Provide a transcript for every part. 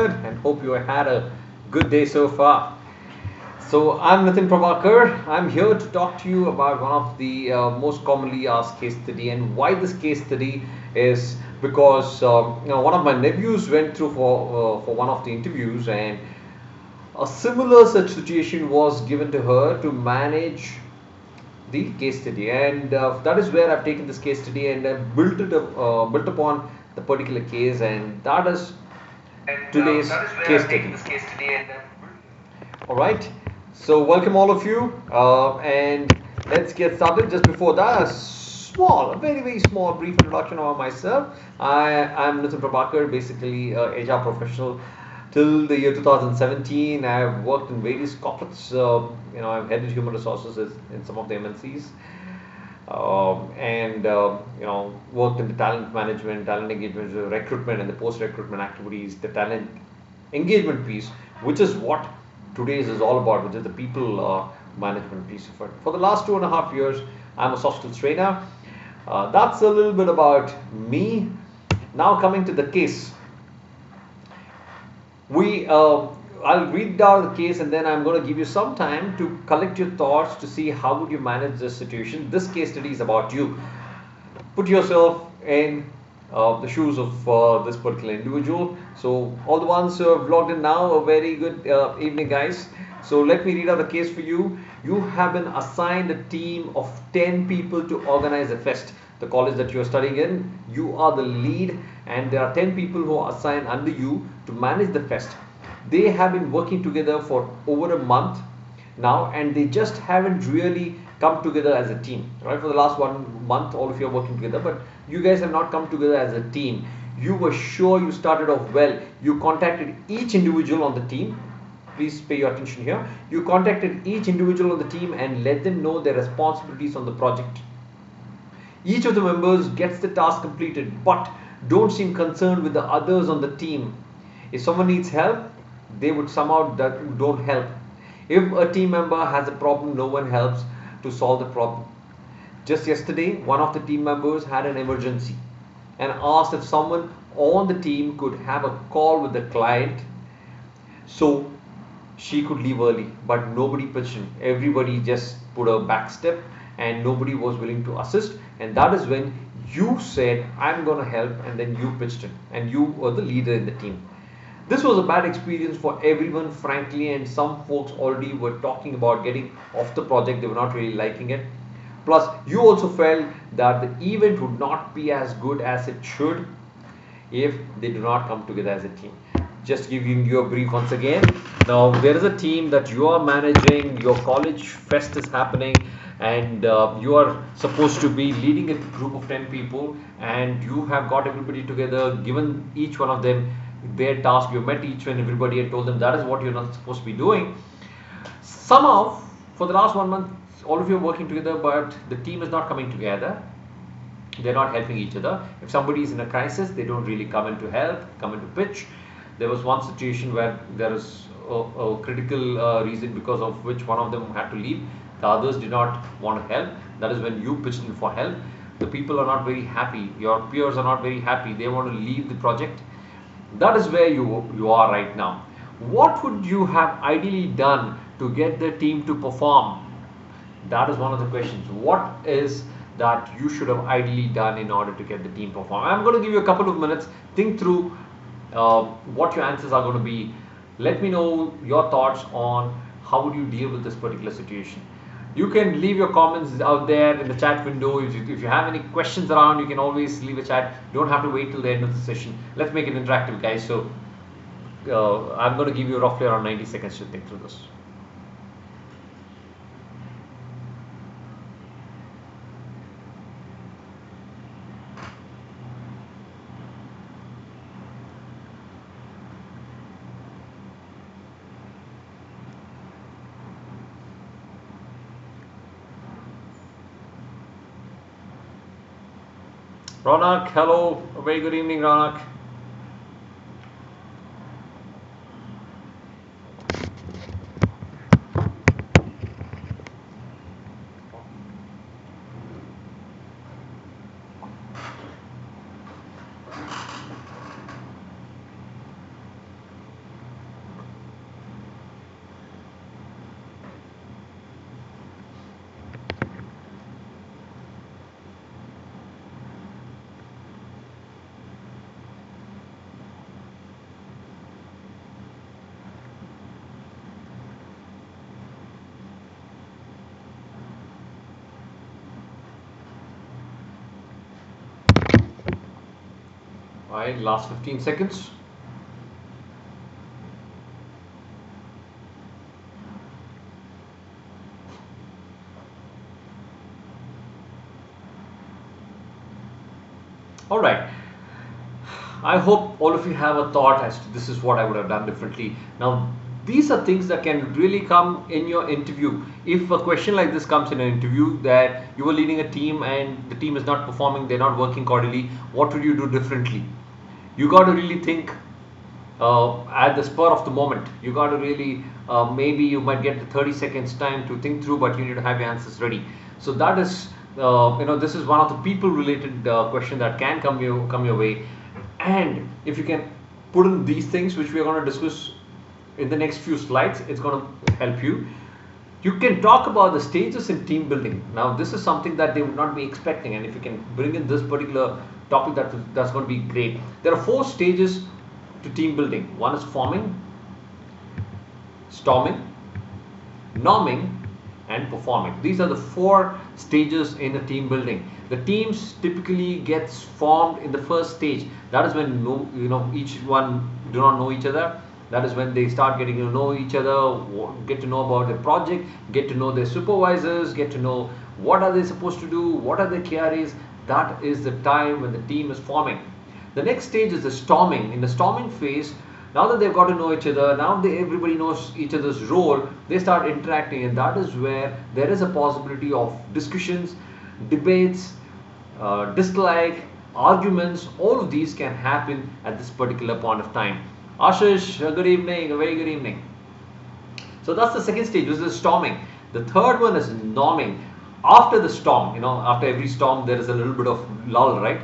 good and hope you had a good day so far. So, I'm Nitin Prabhakar. I'm here to talk to you about one of the most commonly asked case study, and why this case study is because one of my nephews went through for one of the interviews, and a similar such situation was given to her to manage the case study, and that is where I've taken this case study and built it up, built upon the particular case, and that is today's case study. All right. So welcome all of you, and let's get started. Just before that, a very small, brief introduction about myself. I'm Nitin Prabhakar, basically HR professional. Till the year 2017, I've worked in various corporates. I've headed human resources in some of the MNCs, and worked in the talent management, talent engagement, recruitment, and the post-recruitment activities, the talent engagement piece, which is what today's is all about, which is the people management piece of it. For the last 2.5 years, I'm a soft skills trainer. That's a little bit about me. Now coming to the case. I'll read down the case, and then I'm going to give you some time to collect your thoughts to see how would you manage this situation. This case study is about you. Put yourself in the shoes of this particular individual. So all the ones who have logged in now, a very good evening, guys. So let me read out the case for you. You have been assigned a team of 10 people to organize a fest. The college that you are studying in, you are the lead, and there are 10 people who are assigned under you to manage the fest. They have been working together for over a month now, and they just haven't really come together as a team. Right? For the last 1 month, all of you are working together, but you guys have not come together as a team. You were sure you started off well. You contacted each individual on the team. Please pay your attention here. You contacted each individual on the team and let them know their responsibilities on the project. Each of the members gets the task completed, but don't seem concerned with the others on the team. If someone needs help, they would somehow don't help. If a team member has a problem, no one helps to solve the problem. Just yesterday, one of the team members had an emergency and asked if someone on the team could have a call with the client so she could leave early, but nobody pitched in. Everybody just put a back step and nobody was willing to assist, and that is when you said, I'm going to help, and then you pitched in and you were the leader in the team. This was a bad experience for everyone, frankly, and some folks already were talking about getting off the project. They were not really liking it. Plus, you also felt that the event would not be as good as it should if they do not come together as a team. Just giving you a brief once again. Now, there is a team that you are managing, your college fest is happening, and you are supposed to be leading a group of 10 people, and you have got everybody together, given each one of them their task. You met each and everybody and told them that is what you're not supposed to be doing. Somehow, for the last 1 month, all of you are working together, but the team is not coming together. They're not helping each other. If somebody is in a crisis, they don't really come in to help, come in to pitch. There was one situation where there is a critical reason because of which one of them had to leave. The others did not want to help. That is when you pitched in for help. The people are not very happy. Your peers are not very happy. They want to leave the project. That is where you are right now. What would you have ideally done to get the team to perform? That is one of the questions. What is that you should have ideally done in order to get the team perform? I'm going to give you a couple of minutes. Think through what your answers are going to be. Let me know your thoughts on how would you deal with this particular situation. You can leave your comments out there in the chat window. If you have any questions around, you can always leave a chat. You don't have to wait till the end of the session. Let's make it interactive, guys. So I'm going to give you roughly around 90 seconds to think through this. Ronak, hello. A very good evening, Ronak. Alright, last 15 seconds. Alright, I hope all of you have a thought as to this is what I would have done differently. Now, these are things that can really come in your interview. If a question like this comes in an interview that you were leading a team and the team is not performing, they're not working accordingly, what would you do differently? You got to really think at the spur of the moment. You got to really, maybe you might get 30 seconds time to think through, but you need to have your answers ready. So that is, this is one of the people related question that can come your way. And if you can put in these things which we are going to discuss in the next few slides, it's going to help you. You can talk about the stages in team building. Now, this is something that they would not be expecting, and if you can bring in this particular topic, that's going to be great. There are 4 stages to team building. One is forming, storming, norming, and performing. These are the 4 stages in a team building. The teams typically gets formed in the first stage. That is when each one do not know each other. That is when they start getting to know each other, get to know about their project, get to know their supervisors, get to know what are they supposed to do, what are their KRAs. That is the time when the team is forming. The next stage is the storming. In the storming phase, now that they've got to know each other, now everybody knows each other's role, they start interacting, and that is where there is a possibility of discussions, debates, dislike, arguments. All of these can happen at this particular point of time. Ashish, good evening, a very good evening. So that's the second stage, which is storming. The third one is norming. After the storm, after every storm there is a little bit of lull, right?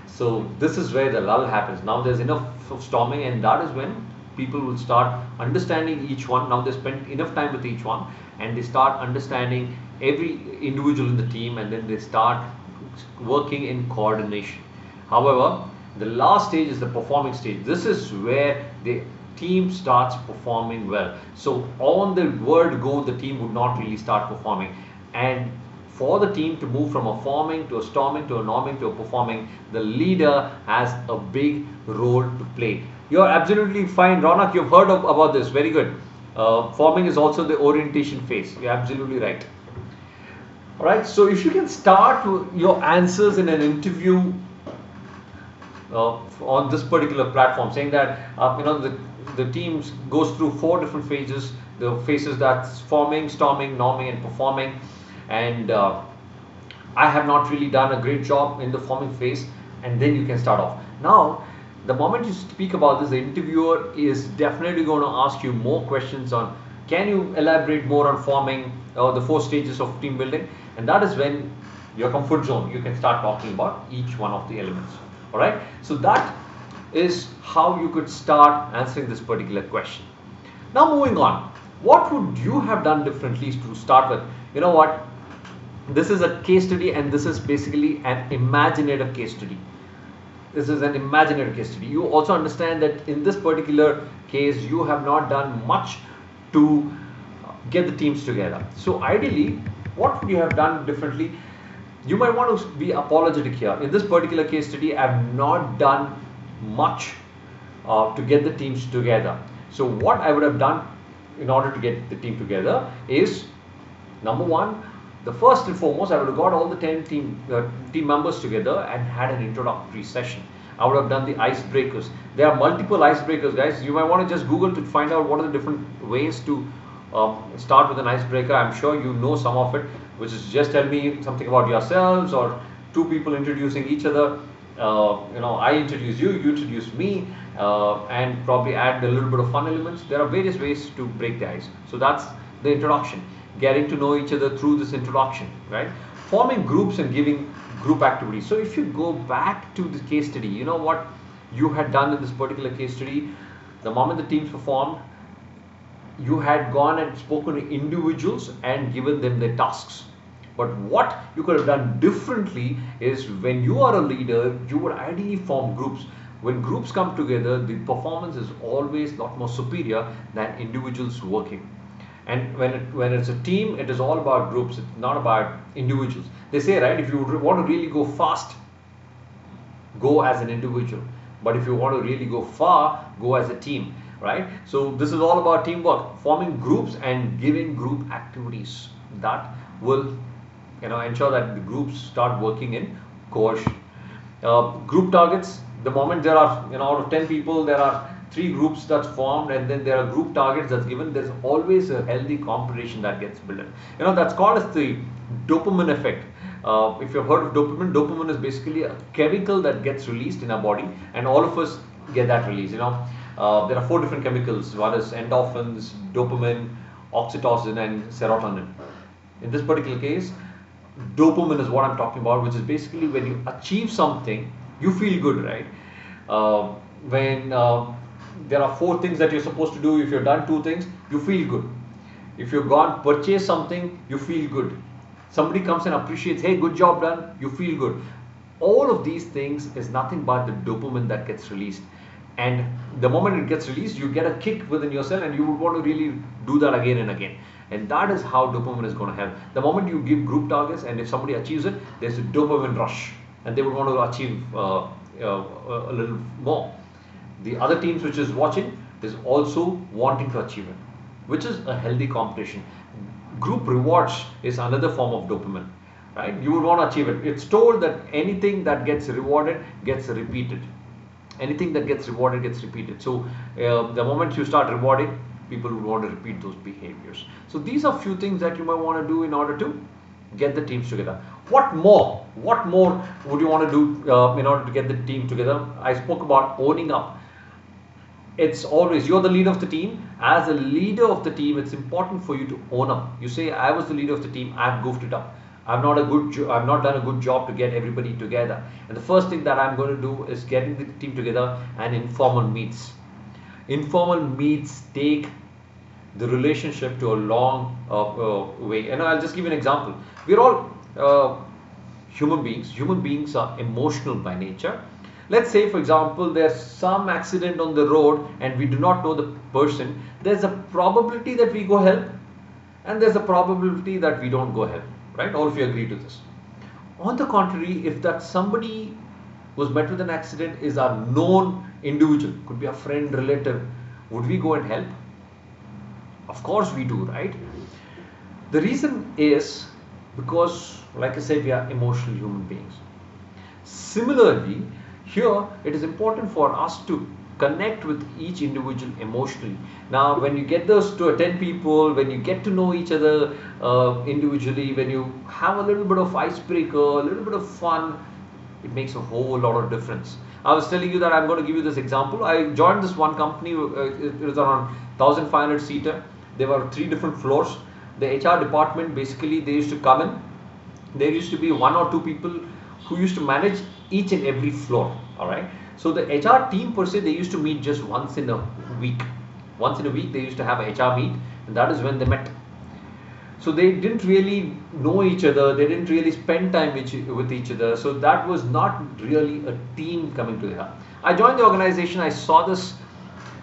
So this is where the lull happens. Now there's enough of storming, and that is when people will start understanding each one. Now they spend enough time with each one, and they start understanding every individual in the team, and then they start working in coordination. However, the last stage is the performing stage. This is where the team starts performing well. So on the word go, the team would not really start performing. And for the team to move from a forming to a storming to a norming to a performing, the leader has a big role to play. You're absolutely fine, Ronak. You've heard about this. Very good. Forming is also the orientation phase. You're absolutely right. All right. So if you can start your answers in an interview on this particular platform, saying that the team goes through 4 different phases. The phases that's forming, storming, norming, and performing. And I have not really done a great job in the forming phase, and then you can start off. Now, the moment you speak about this, the interviewer is definitely going to ask you more questions on, can you elaborate more on forming, the 4 stages of team building? And that is when your comfort zone, you can start talking about each one of the elements. All right. So that is how you could start answering this particular question. Now moving on, what would you have done differently to start with? You know what? This is a case study, and this is basically an imaginative case study. This is an imaginative case study. You also understand that in this particular case, you have not done much to get the teams together. So ideally, what would you have done differently? You might want to be apologetic here. In this particular case study, I have not done much to get the teams together. So what I would have done in order to get the team together is, number one, the first and foremost, I would have got all the 10 team members together and had an introductory session. I would have done the icebreakers. There are multiple icebreakers, guys. You might want to just Google to find out what are the different ways to start with an icebreaker. I'm sure you know some of it, which is just tell me something about yourselves, or 2 people introducing each other. I introduce you, you introduce me, and probably add a little bit of fun elements. There are various ways to break the ice. So that's the introduction, getting to know each other through this introduction, right? Forming groups and giving group activities. So if you go back to the case study, you know what you had done in this particular case study. The moment the teams were formed, you had gone and spoken to individuals and given them their tasks. But what you could have done differently is, when you are a leader, you would ideally form groups. When groups come together, the performance is always a lot more superior than individuals working. And when it's a team, it is all about groups. It's not about individuals. They say, right, if you want to really go fast, go as an individual. But if you want to really go far, go as a team, right? So this is all about teamwork, forming groups and giving group activities that will, ensure that the groups start working in cohesion. Group targets, the moment there are, out of 10 people, there are 3 groups that's formed, and then there are group targets that's given, there's always a healthy competition that gets built. That's called as the dopamine effect. If you've heard of dopamine, dopamine is basically a chemical that gets released in our body, and all of us get that release. There are 4 different chemicals. One is endorphins, dopamine, oxytocin, and serotonin. In this particular case, dopamine is what I'm talking about, which is basically when you achieve something, you feel good, right? When there are 4 things that you're supposed to do, if you've done 2 things, you feel good. If you've gone purchase something, you feel good. Somebody comes and appreciates, hey, good job done, you feel good. All of these things is nothing but the dopamine that gets released. And the moment it gets released, you get a kick within yourself, and you would want to really do that again and again. And that is how dopamine is going to help. The moment you give group targets, and if somebody achieves it, there's a dopamine rush, and they would want to achieve a little more. The other teams which is watching is also wanting to achieve it, which is a healthy competition. Group rewards is another form of dopamine, right? You would want to achieve it. It's told that anything that gets rewarded gets repeated. Anything that gets rewarded gets repeated. So the moment you start rewarding, people would want to repeat those behaviors. So these are few things that you might want to do in order to get the teams together. What more would you want to do in order to get the team together? I spoke about owning up. It's always, you're the leader of the team. As a leader of the team, it's important for you to own up. You say, I was the leader of the team, I've goofed it up. I've not done a good job to get everybody together. And the first thing that I'm going to do is getting the team together and informal meets. Informal meets take the relationship to a long way. And I'll just give you an example. We're all human beings. Human beings are emotional by nature. Let's say, for example, there's some accident on the road and we do not know the person. There's a probability that we go help, and there's a probability that we don't go help, right? All of you agree to this. On the contrary, if that somebody who's met with an accident is our known individual, could be a friend, relative, would we go and help? Of course we do, right? The reason is because, like I said, we are emotional human beings. Similarly, here it is important for us to connect with each individual emotionally. Now, when you get those to 10 people, when you get to know each other individually, when you have a little bit of icebreaker, a little bit of fun, it makes a whole lot of difference. I was telling you that I'm going to give you this example. I joined this one company, it was around 1,500 seater. There were 3 different floors. The HR department, basically, they used to come in. There used to be 1 or 2 people who used to manage each and every floor. All right. So the HR team per se, they used to meet just once in a week. Once in a week, they used to have a HR meet, and that is when they met. So they didn't really know each other. They didn't really spend time with each other. So that was not really a team coming together. I joined the organization. I saw this.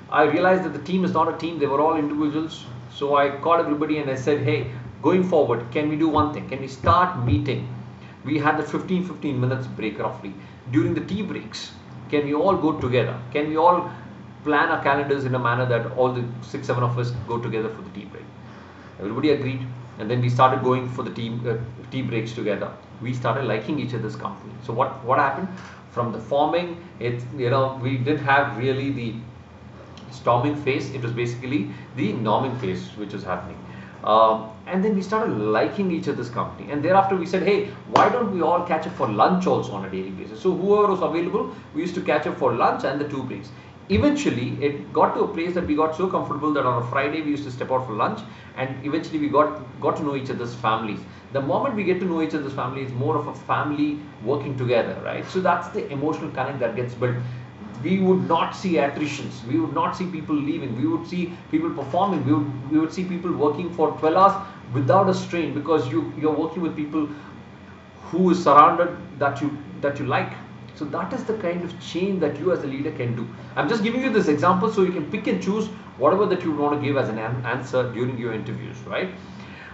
I realized that the team is not a team. They were all individuals. So I called everybody and I said, hey, going forward, can we do one thing? Can we start meeting? We had the 15 minutes break roughly. During the tea breaks, can we all go together? Can we all plan our calendars in a manner that all the 6-7 of us go together for the tea break? Everybody agreed, and then we started going for the tea breaks together. We started liking each other's company. So what happened? From the forming, we didn't have really the storming phase. It was basically the norming phase which was happening. And then we started liking each other's company, and thereafter we said, hey, why don't we all catch up for lunch also on a daily basis? So whoever was available, we used to catch up for lunch and the 2 breaks. Eventually it got to a place that we got so comfortable that on a Friday we used to step out for lunch, and eventually we got to know each other's families. The moment we get to know each other's family, it's more of a family working together, right? So that's the emotional connect that gets built. We would not see attritions. We would not see people leaving. We would see people performing. We would see people working for 12 hours without a strain, because you're working with people who is surrounded that you like. So that is the kind of change that you as a leader can do. I'm just giving you this example so you can pick and choose whatever that you want to give as an answer during your interviews, right?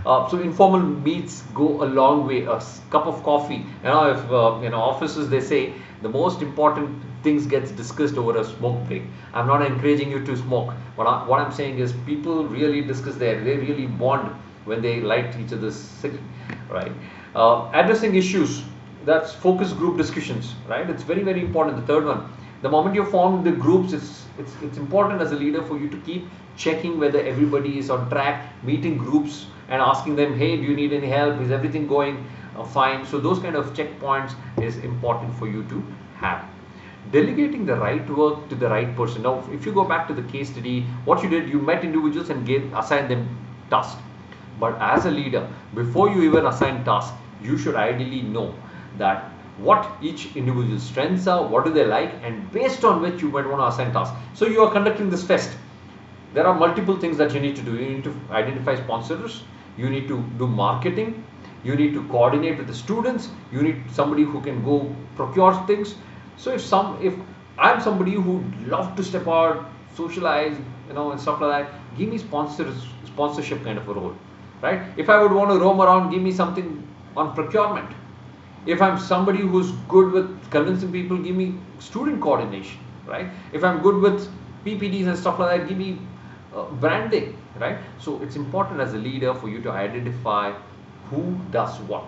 So informal meets go a long way. A cup of coffee. If offices, they say the most important things gets discussed over a smoke break. I'm not encouraging you to smoke. What I'm saying is people really discuss there. They really bond when they light each other's cigarette, right? Addressing issues. That's focus group discussions, right? It's very, very important. The third one, the moment you form the groups, it's important as a leader for you to keep checking whether everybody is on track, meeting groups and asking them, hey, do you need any help? Is everything going fine? So those kind of checkpoints is important for you to have. Delegating the right work to the right person. Now, if you go back to the case study, what you did, you met individuals and assigned them tasks. But as a leader, before you even assign tasks, you should ideally know that what each individual's strengths are, what do they like, and based on which you might want to assign tasks. So you are conducting this fest. There are multiple things that you need to do. You need to identify sponsors, you need to do marketing, you need to coordinate with the students, you need somebody who can go procure things. So if I'm somebody who love to step out, socialize, and stuff like that, give me sponsorship kind of a role, right? If I would want to roam around, give me something on procurement. If I'm somebody who's good with convincing people, give me student coordination, right? If I'm good with PPDs and stuff like that, give me branding, right? So it's important as a leader for you to identify who does what,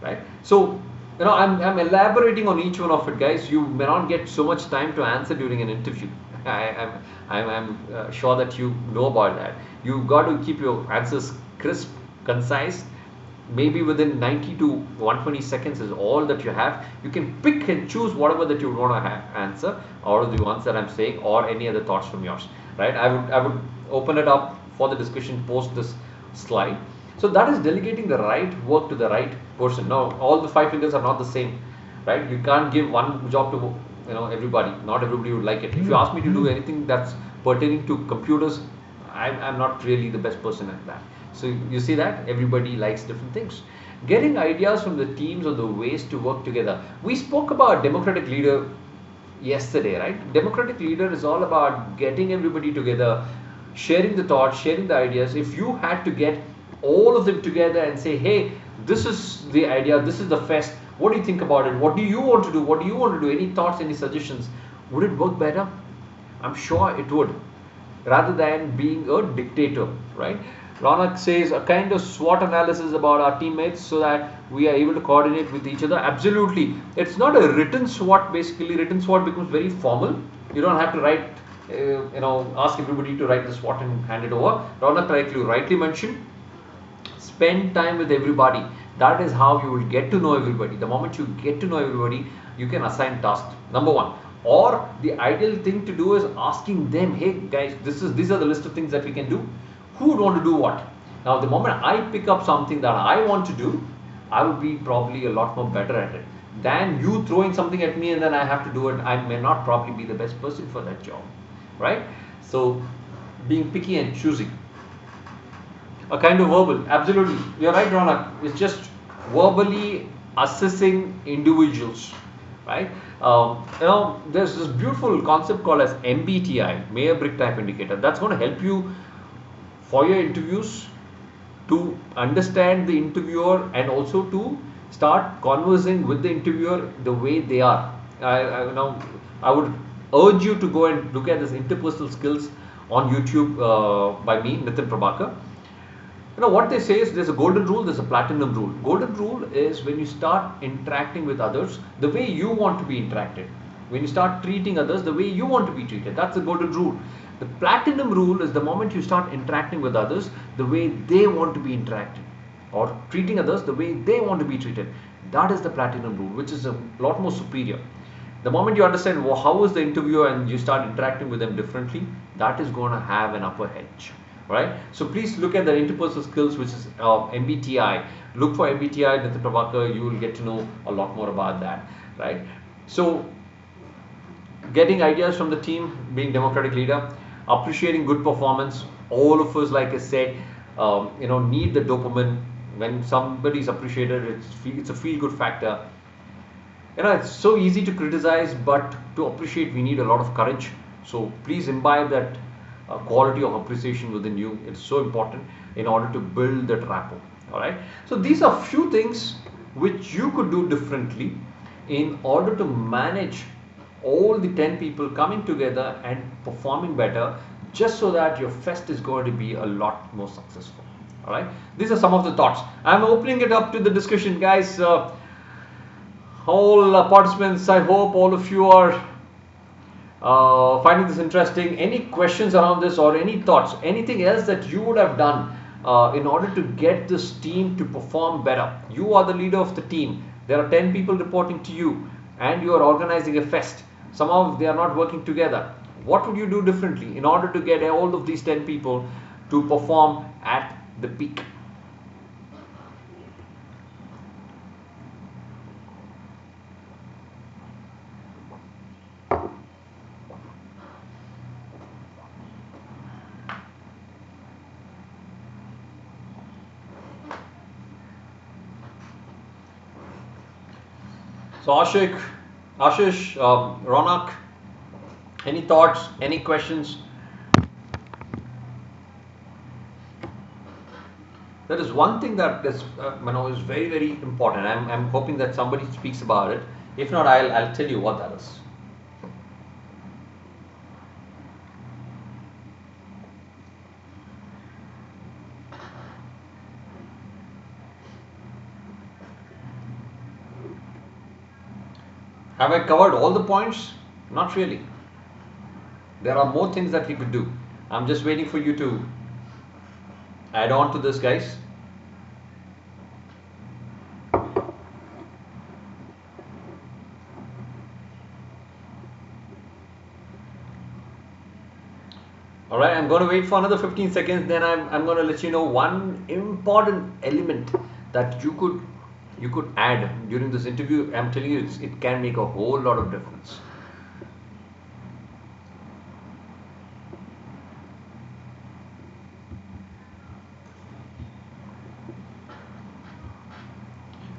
right? So I'm elaborating on each one of it, guys. You may not get so much time to answer during an interview. I'm sure that you know about that. You've got to keep your answers crisp, concise. Maybe within 90 to 120 seconds is all that you have. You can pick and choose whatever that you want to answer, or the ones that I'm saying, or any other thoughts from yours, right? I would open it up for the discussion post this slide. So that is delegating the right work to the right person. Now, all the 5 fingers are not the same, right? You can't give one job to everybody. Not everybody would like it. If you ask me to do anything that's pertaining to computers, I'm not really the best person at that. So you see that everybody likes different things. Getting ideas from the teams on the ways to work together. We spoke about democratic leader yesterday, right? Democratic leader is all about getting everybody together, sharing the thoughts, sharing the ideas. If you had to get all of them together and say, hey, this is the idea, this is the fest, what do you think about it? What do you want to do? What do you want to do? Any thoughts, any suggestions? Would it work better? I'm sure it would, rather than being a dictator, right? Ronak says a kind of SWOT analysis about our teammates so that we are able to coordinate with each other. Absolutely. It's not a written SWOT, basically. Written SWOT becomes very formal. You don't have to write, ask everybody to write the SWOT and hand it over. Ronak rightly mentioned, spend time with everybody. That is how you will get to know everybody. The moment you get to know everybody, you can assign tasks. Number one. Or the ideal thing to do is asking them, hey guys, these are the list of things that we can do. Who would want to do what? Now, the moment I pick up something that I want to do, I would be probably a lot more better at it than you throwing something at me and then I have to do it. I may not probably be the best person for that job, right? So, being picky and choosy. A kind of verbal, absolutely. You're right, Ronak. It's just verbally assessing individuals, right? There's this beautiful concept called as MBTI, Mayor Brick Type Indicator. That's going to help you for your interviews to understand the interviewer and also to start conversing with the interviewer the way they are. I would urge you to go and look at this interpersonal skills on YouTube by me, Nitin Prabhakar. What they say is there's a golden rule, there's a platinum rule. Golden rule is when you start interacting with others the way you want to be interacted. When you start treating others the way you want to be treated. That's the golden rule. The platinum rule is the moment you start interacting with others the way they want to be interacted, or treating others the way they want to be treated. That is the platinum rule, which is a lot more superior. The moment you understand how is the interviewer and you start interacting with them differently, that is going to have an upper edge. Right? So please look at the interpersonal skills, which is MBTI. Look for MBTI, Nitin Prabhakar. You will get to know a lot more about that. Right? So getting ideas from the team, being democratic leader, appreciating good performance. All of us, like I said, need the dopamine. When somebody is appreciated, it's a feel-good factor. It's so easy to criticize, but to appreciate, we need a lot of courage. So please imbibe that quality of appreciation within you. It's so important in order to build that rapport. All right. So these are few things which you could do differently in order to manage all the 10 people coming together and performing better, just so that your fest is going to be a lot more successful. All right. These are some of the thoughts. I'm opening it up to the discussion, guys. All participants, I hope all of you are finding this interesting. Any questions around this or any thoughts, anything else that you would have done in order to get this team to perform better? You are the leader of the team. There are 10 people reporting to you and you are organizing a fest. Somehow they are not working together. What would you do differently in order to get all of these 10 people to perform at the peak? So Ashish, Ronak, any thoughts, any questions? There is one thing that is, is very, very important. I'm hoping that somebody speaks about it. If not, I'll tell you what that is. Have I covered all the points? Not really. There are more things that we could do. I'm just waiting for you to add on to this, guys. Alright, I'm going to wait for another 15 seconds, then I'm going to let you know one important element that you could add during this interview. I'm telling you, it can make a whole lot of difference.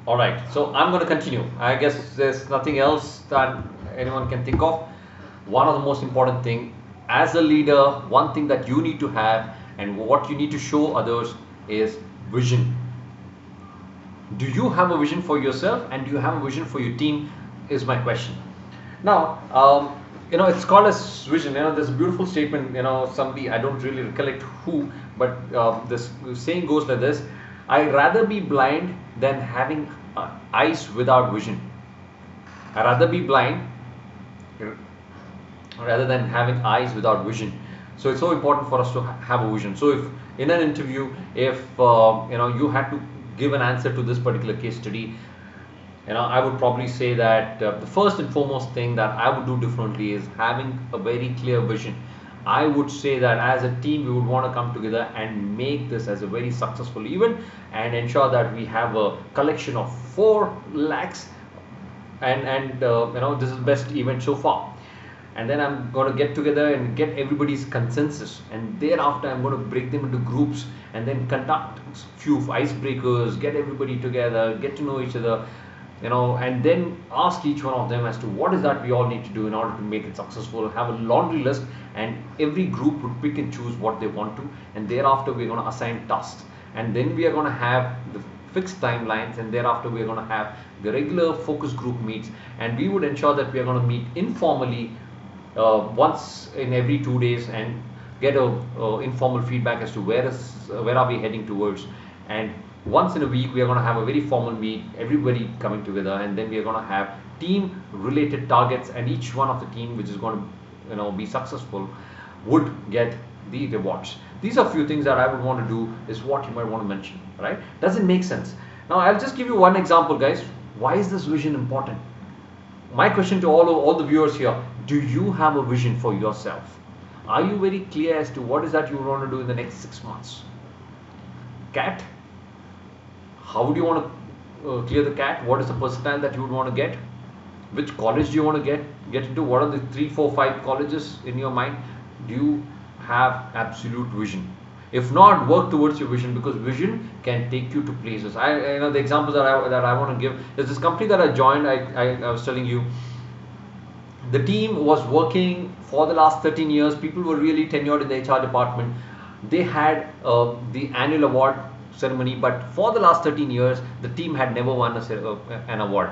Alright, so I'm going to continue. I guess there's nothing else that anyone can think of. One of the most important thing, as a leader, one thing that you need to have and what you need to show others is vision. Do you have a vision for yourself and do you have a vision for your team, is my question. Now, it's called as vision. There's a beautiful statement, somebody, I don't really recollect who, but this saying goes like this: I'd rather be blind than having eyes without vision. I'd rather be blind rather than having eyes without vision. So it's so important for us to have a vision. So if in an interview, if you had to give an answer to this particular case study, I would probably say that the first and foremost thing that I would do differently is having a very clear vision. I would say that as a team, we would want to come together and make this as a very successful event and ensure that we have a collection of 4 lakhs and this is the best event so far. And then I'm going to get together and get everybody's consensus, and thereafter I'm going to break them into groups and then conduct few icebreakers, get everybody together, get to know each other, and then ask each one of them as to what is that we all need to do in order to make it successful. Have a laundry list, and every group would pick and choose what they want to, and thereafter we're going to assign tasks, and then we are going to have the fixed timelines, and thereafter we are going to have the regular focus group meets, and we would ensure that we are going to meet informally once in every 2 days and get a informal feedback as to where are we heading towards. And once in a week we are going to have a very formal meet, everybody coming together, and then we are going to have team related targets, and each one of the team which is going to be successful would get the rewards. These are few things that I would want to do, is what you might want to mention, right? Does it make sense? Now I'll just give you one example, guys. Why is this vision important? My question to all the viewers here: do you have a vision for yourself? Are you very clear as to what is that you want to do in the next 6 months? CAT, how would you want to clear the CAT? What is the percentile that you would want to get? Which college do you want to get into? What are the 3, 4, 5 colleges in your mind? Do you have absolute vision? If not, work towards your vision, because vision can take you to places. The examples that I want to give is this company that I joined. I was telling you, The team was working for the last 13 years. People were really tenured in the HR department. They had the annual award ceremony, but for the last 13 years, the team had never won an award.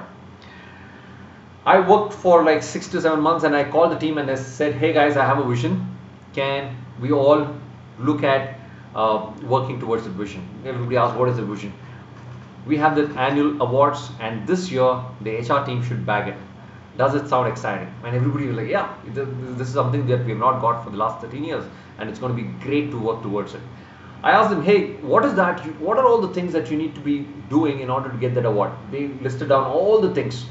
I worked for like 6 to 7 months, and I called the team and I said, hey guys, I have a vision. Can we all look at working towards the vision? Everybody asked, what is the vision? We have the annual awards, and this year the HR team should bag it. Does it sound exciting? And everybody was like, yeah, this is something that we have not got for the last 13 years, and it's going to be great to work towards it. I asked them, hey, what is that? What are all the things that you need to be doing in order to get that award? They listed down all the things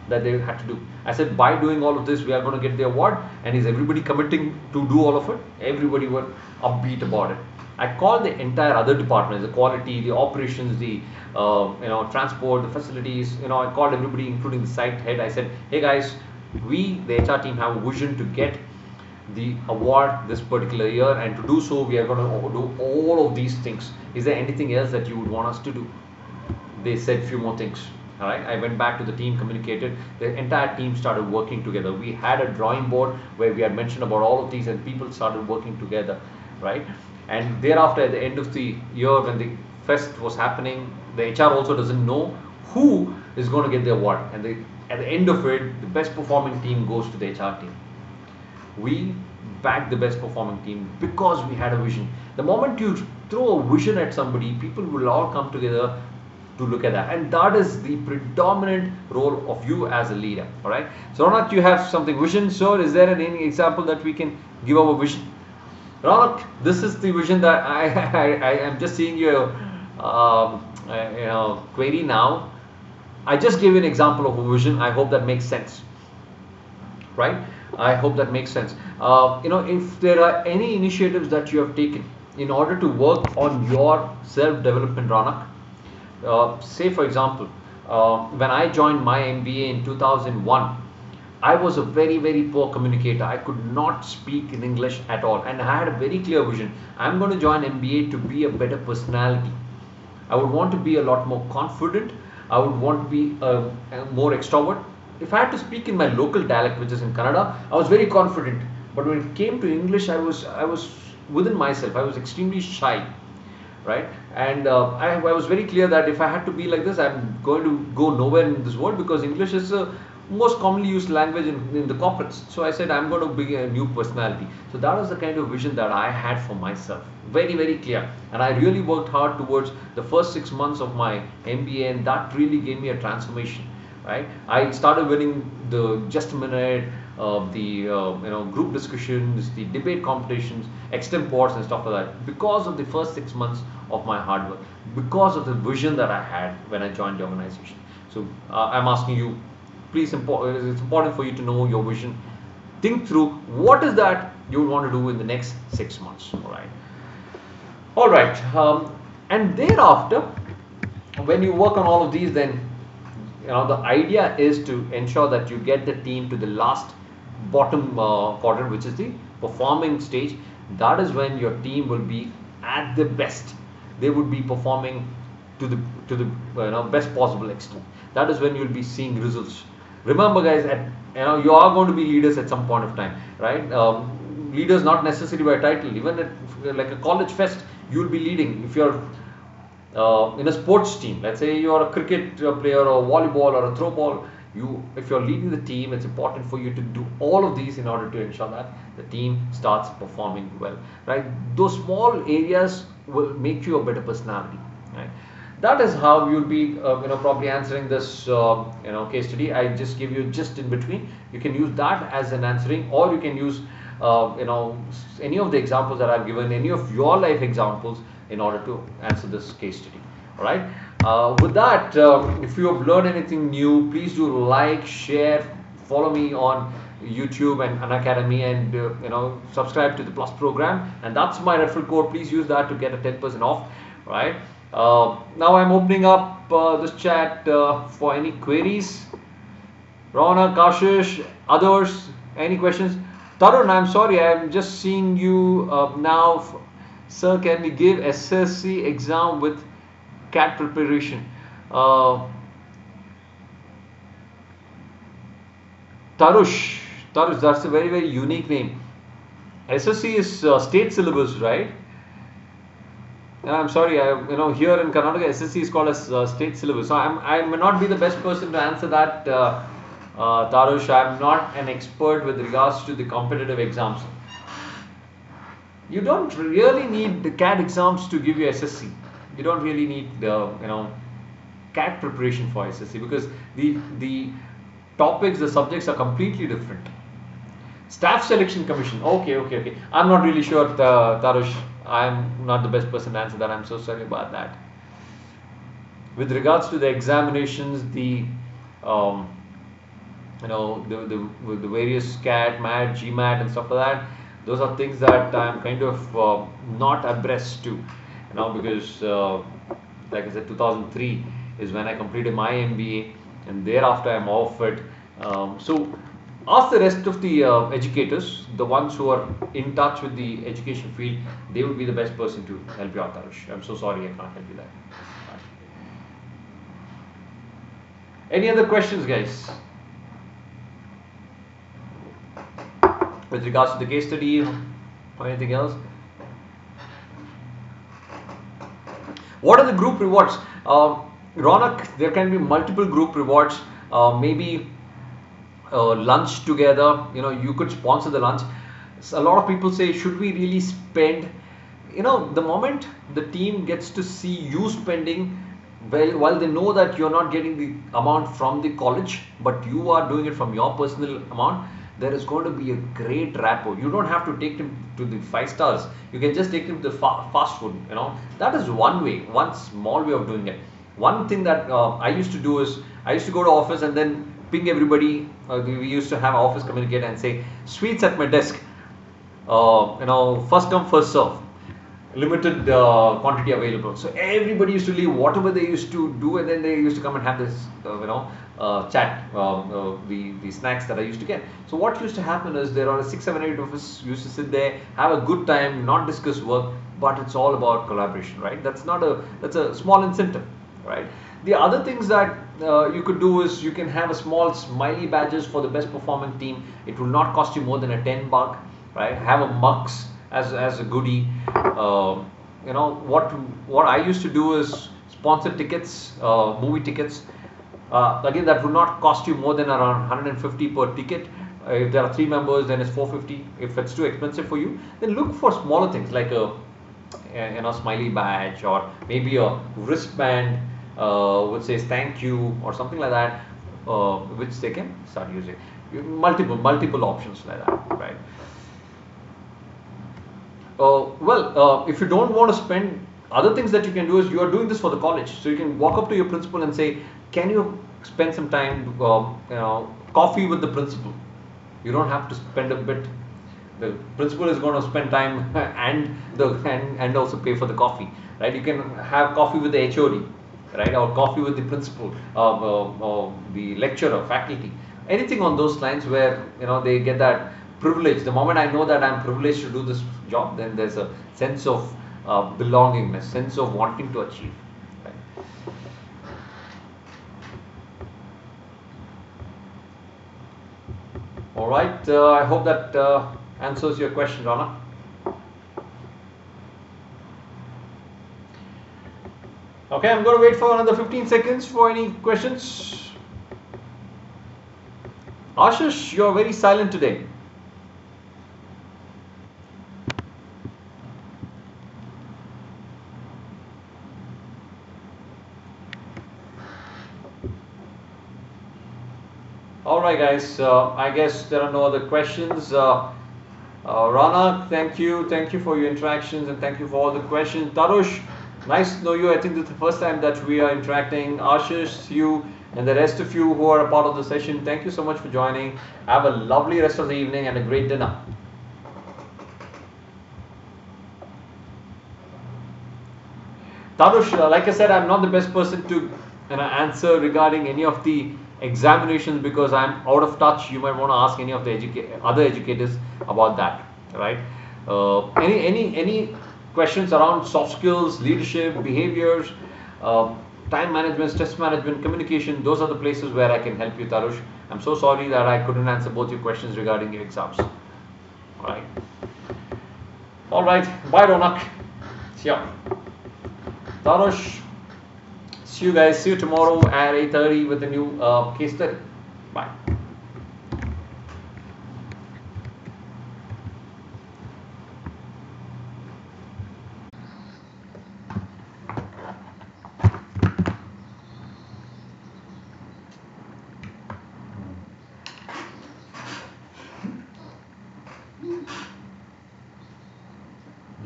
that they had to do. I said, by doing all of this, we are going to get the award. And is everybody committing to do all of it? Everybody were upbeat about it. I called the entire other departments, the quality, the operations, the transport, the facilities. I called everybody, including the site head. I said, hey guys, we, the HR team, have a vision to get the award this particular year, and to do so, we are going to do all of these things. Is there anything else that you would want us to do? They said few more things. All right, I went back to the team, communicated. The entire team started working together. We had a drawing board where we had mentioned about all of these, and people started working together, right? And thereafter, at the end of the year, when the fest was happening, the HR also doesn't know who is going to get the award, and at the end of it, the best performing team goes to the HR team. We backed the best performing team because we had a vision. The moment you throw a vision at somebody, people will all come together to look at that, and that is the predominant role of you as a leader. All right, so Ronak, you have something vision. So is there any example that we can give of a vision? Ronak, this is the vision that I am just seeing your query now. I just gave you an example of a vision. I hope that makes sense, right? I hope that makes sense. If there are any initiatives that you have taken in order to work on your self-development, Ronak, say for example, when I joined my MBA in 2001, I was a very, very poor communicator. I could not speak in English at all, and I had a very clear vision. I'm going to join MBA to be a better personality. I would want to be a lot more confident. I would want to be a more extrovert. If I had to speak in my local dialect, which is in Kannada, I was very confident. But when it came to English, I was within myself. I was extremely shy, right? And I was very clear that if I had to be like this, I'm going to go nowhere in this world, because English is the most commonly used language in the corporates. So I said, I'm going to be a new personality. So that was the kind of vision that I had for myself. Very, very clear. And I really worked hard towards the first 6 months of my MBA, and that really gave me a transformation. Right? I started winning the Just a Minute, the group discussions, the debate competitions, extempores and stuff like that, because of the first 6 months of my hard work, because of the vision that I had when I joined the organization. So I'm asking you, please, it's important for you to know your vision. Think through what is that you want to do in the next 6 months. All right. And thereafter, when you work on all of these, then the idea is to ensure that you get the team to the last bottom quadrant, which is the performing stage. That is when your team will be at the best. They would be performing to the best possible extent. That is when you'll be seeing results. Remember, guys, you are going to be leaders at some point of time, right? Leaders not necessarily by title. Even at like a college fest, you'll be leading. If you're in a sports team, let's say you're a cricket player or volleyball or a throw ball, if you're leading the team, it's important for you to do all of these in order to ensure that the team starts performing well, right? Those small areas will make you a better personality, right? That is how you'll be probably answering this case study. I just give you just in between. You can use that as an answering, or you can use any of the examples that I've given, any of your life examples, in order to answer this case study. All right. With that, if you have learned anything new, please do like, share, follow me on YouTube and Unacademy, and subscribe to the Plus program. And that's my referral code. Please use that to get a 10% off. All right. Now I'm opening up this chat for any queries. Rona, Kashish, others, any questions? Tarun, I'm sorry, I'm just seeing you now. Sir, can we give SSC exam with CAT preparation? Tarush, Tarush, that's a very, very unique name. SSC is state syllabus, right? And I'm sorry, here in Karnataka, SSC is called as state syllabus. So I may not be the best person to answer that, Tarush. I'm not an expert with regards to the competitive exams. You don't really need the CAT exams to give you SSC. You don't really need CAT preparation for SSC, because the topics, the subjects are completely different. Staff Selection Commission. Okay. I'm not really sure, Tarush. I'm not the best person to answer that. I'm so sorry about that. With regards to the examinations, the the various CAT, MAT, GMAT, and stuff like that, those are things that I'm kind of not abreast to, because like I said, 2003 is when I completed my MBA, and thereafter I'm off it. So ask the rest of the educators, the ones who are in touch with the education field. They would be the best person to help you out, Tarush. I'm so sorry I can't help you there. Any other questions, guys? With regards to the case study or anything else? What are the group rewards? Ronak, there can be multiple group rewards. Maybe lunch together. You could sponsor the lunch. So a lot of people say, should we really spend? The moment the team gets to see you spending, well, while they know that you're not getting the amount from the college, but you are doing it from your personal amount, there is going to be a great rapport. You don't have to take them to the 5 stars. You can just take them to the fast food. That is one way, one small way of doing it. One thing that I used to do is, I used to go to office and then ping everybody. We used to have office communicate and say, sweets at my desk. First come, first serve. Limited quantity available. So everybody used to leave whatever they used to do, and then they used to come and have this, chat, the snacks that I used to get. So what used to happen is, there are 6, 7, 8 of us used to sit there, have a good time, not discuss work, but it's all about collaboration, right? That's a small incentive, right? The other things that you could do is, you can have a small smiley badges for the best performing team. It will not cost you more than a $10, right? Have a mugs as a goodie. What I used to do is sponsor tickets, movie tickets. Again, that would not cost you more than around 150 per ticket. If there are 3 members, then it's 450. If it's too expensive for you, then look for smaller things like a smiley badge, or maybe a wristband which says thank you or something like that, which they can start using. Multiple options like that, right? If you don't want to spend, other things that you can do is, you are doing this for the college, so you can walk up to your principal and say, can you spend some time, coffee with the principal? You don't have to spend a bit. The principal is going to spend time and also pay for the coffee, right? You can have coffee with the HOD, right, or coffee with the principal, or the lecturer, faculty, anything on those lines, where they get that privilege. The moment I know that I'm privileged to do this job, then there's a sense of belongingness, sense of wanting to achieve. Right? All right. I hope that answers your question, Rana. Okay, I'm going to wait for another 15 seconds for any questions. Ashish, you're very silent today. Alright guys, I guess there are no other questions. Rana, thank you for your interactions, and thank you for all the questions. Tarush, nice to know you. I think this is the first time that we are interacting. Ashish, you, and the rest of you who are a part of the session, thank you so much for joining. Have a lovely rest of the evening and a great dinner. Tarush, like I said, I'm not the best person to answer regarding any of the examinations, because I'm out of touch. You might want to ask any of the other educators about that, right? Any questions around soft skills, leadership, behaviors? time management, stress management, communication, those are the places where I can help you, Tarush. I'm so sorry that I couldn't answer both your questions regarding your exams. Alright. Alright, bye Ronak. Yeah. Tarush, see you guys. See you tomorrow at 8:30 with a new case study. Bye.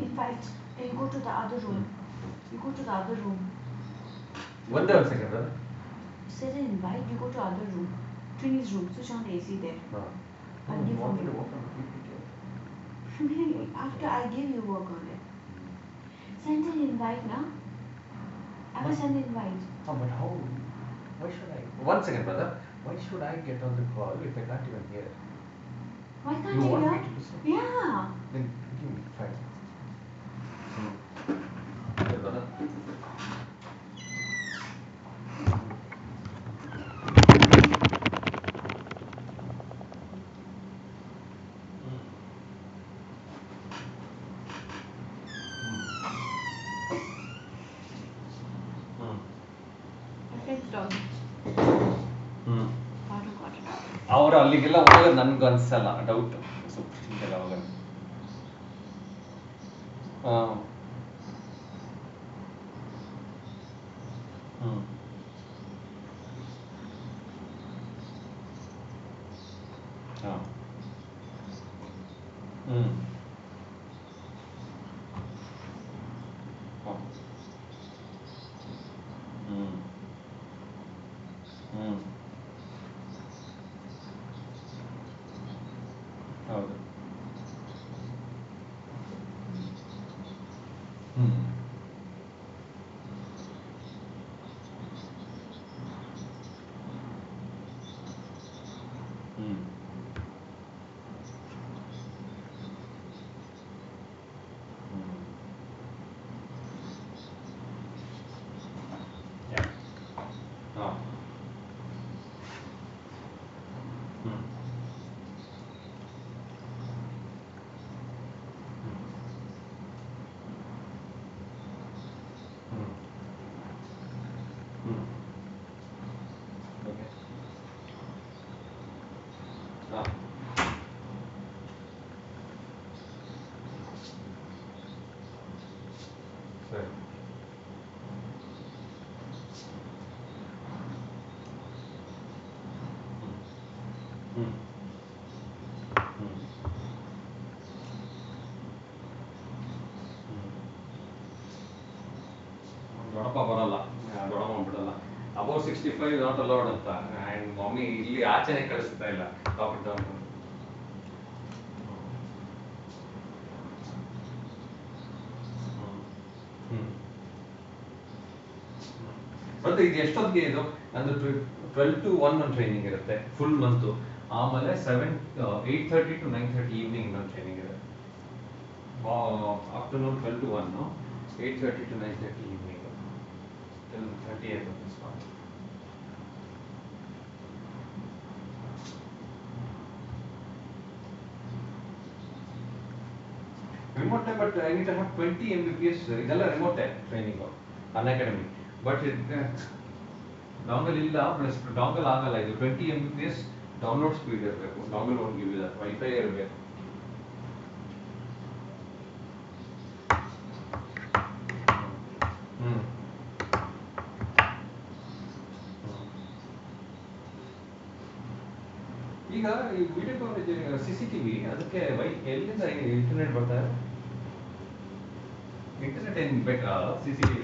Invite. You go to the other room. You go to the other room. One second, brother. Said an invite. You go to other room. Trini's room. Switch on the AC there. I'll give for you. After I give you work on it. Send an invite now. I will send an invite. Oh, but how? Why should I? One second, brother. Why should I get on the call if I can't even hear? Why can't you you want hear? me to listen? Yeah. Then give me 5 Okay, brother. Friend's dog. ಅವರು ಅಲ್ಲಿಗೆಲ್ಲ ಹೋಗೋದು ನನ್ಗೆ ಅನ್ಸಲ್ಲ doubt ಸುಪ್ರೀಂಗೆಲ್ಲ ಹೋಗೋದು ಹಾಂ ಹ್ಞೂ ಹಾಂ ಹ್ಞೂ ಹಾಂ ಹ್ಞೂ ಹ್ಞೂ ಹೌದು ಹ್ಞೂ ಹ್ಞೂ ಹಾಂ ಹ್ಞೂ ಹ್ಞೂ ಓಕೆ ಹಾಂ ಸರಿ ಹ್ಞೂ ಹ್ಞೂ ದೊಡ್ಡಪ್ಪ ಬರಲ್ಲ ದೊಡ್ಡಮ್ಮ ಬಿಡಲ್ಲ ಅಬೌವ್ 65 ನಾಟ್ ಅಲೌಡ್ ಅಂತ ಆ್ಯಂಡ್ ಮಮ್ಮಿ ಇಲ್ಲಿ ಆಚೆನೆ ಕಳಿಸ್ತಾ ಇಲ್ಲ ಡಾಕ್ಟರ್ ಮತ್ತೆ ಇದು ಎಷ್ಟೊತ್ತಿಗೆ ಇದು ನಂದು 12 to 1 ಒಂದು ಟ್ರೈನಿಂಗ್ ಇರುತ್ತೆ ಫುಲ್ ಮಂತು ಆಮೇಲೆ 8:30 to 9:30 ಈವ್ನಿಂಗ್ ಒಂದು ಟ್ರೈನಿಂಗ್ ಇದೆ afternoon 12 to 1 8:30 to 9:30 evening till 30th of this month. Remote but I need to have 20 Mbps ಇದೆಲ್ಲ remote training Unacademy but dongle ಇಲ್ಲ ಪ್ಲಸ್ ಡಾಂಗಲ್ ಆಗಲ್ಲ ಇದು 20 Mbps ಡೌನ್ಲೋಡ್ ಸ್ಪೀಡ್ ಇರಬೇಕು dongle won't give you that wifi ಇರಬೇಕು ಈಗ ಈ video coverage CCTV ಅದಕ್ಕೆ ಎಲ್ಲಿಂದ ಇಂಟರ್ನೆಟ್ ಬರ್ತಾ ಇದೆ ಇಂಟರ್ನೆಟ್ ಏನು ಬೇಕಾ CCTV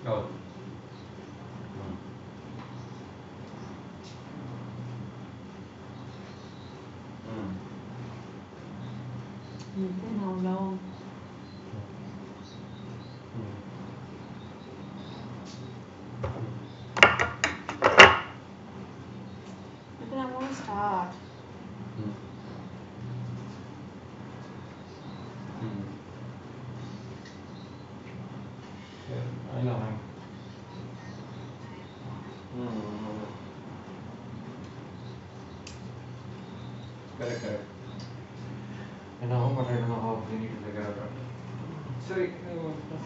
ಹೌದು. ಹ್ಮ್. Nitin, how long? Hmm. Nitin, I want to start. Hmm. Hmm. Yeah, I know. Hmm. Correct, correct. I know, but I don't know how we need to figure it out. ಸರಿ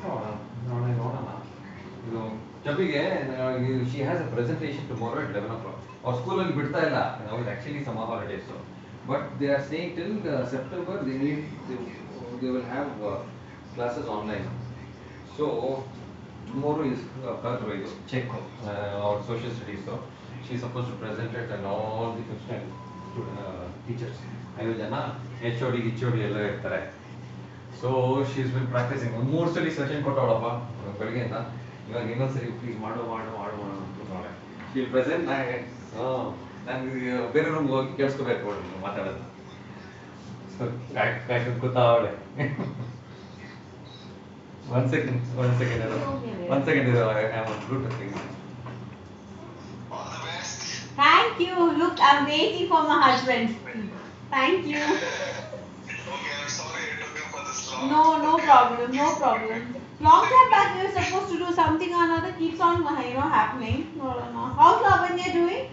ನೋಡೋಣ ನೋಡೋಣ ಇದು ಚಬಿಗೆ she has a presentation tomorrow at 11 o'clock. ಅವ್ರ ಸ್ಕೂಲಲ್ಲಿ ಬಿಡ್ತಾ ಇಲ್ಲ, ಇದು actually summer holidays, but they are saying till September they will have classes online. So tomorrow is correct ಇದು check our social studies. So she is supposed to present it and all the teachers, 5 ಜನ HOD ಗಿಚ್ಚೋಡಿ ಎಲ್ಲ ಇರ್ತಾರೆ. So she's bin practising ಒಂದು 3 ಸಲ session ಕೊಟ್ಟವಳಪ್ಪ ಬೆಳಗ್ಗೆಯಿಂದ. ಇವಾಗ ಇನ್ನೊಂದ್ಸರಿ please ಮಾಡು ಮಾಡು ಮಾಡು ಮಾಡು ಅಂತಾರೆ. ಶೀ ಪ್ರೆಸೆಂಟ್ ನನಗೆ ಬೇರೆ ರೂಮ್ಗೆ ಹೋಗಿ ಕೇಳಿಸ್ಕೋಬೇಕು ಮಾತಾಡೋದು. ಸೊ ಕಾಯ್ಕೊಂಡು ಕೂತಾವಳೆ. ಒನ್ ಸೆಕೆಂಡ್ ಇರೋ Bluetooth. Thank you. Look, I'm waiting for my husband. Thank you. Okay, I'm sorry I took him for this long. No problem, no problem. Long time back, we were supposed to do something or another. Keeps on, happening. No. How's Lavanya doing?